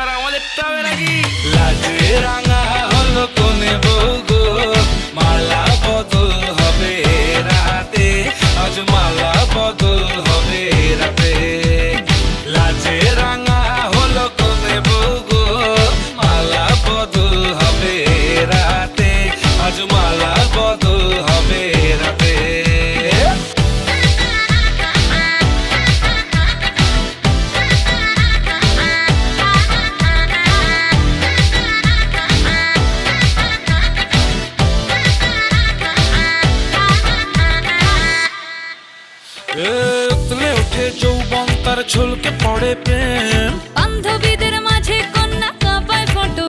এবার আমাদেরটা হবে নাকি? লাজে রাঙা হলো কোনে বউ গো, মালা বদল হবে রাতে, আজ মালা বদল হবে রাতে। লাজে রাঙা হলো কোনে বউ গো, মালা বদল হবে রাতে, আজ মালা বদল হবে রাতে। উতলে ওঠে যৌবন, তার ঝলকে পড়ে প্রেম।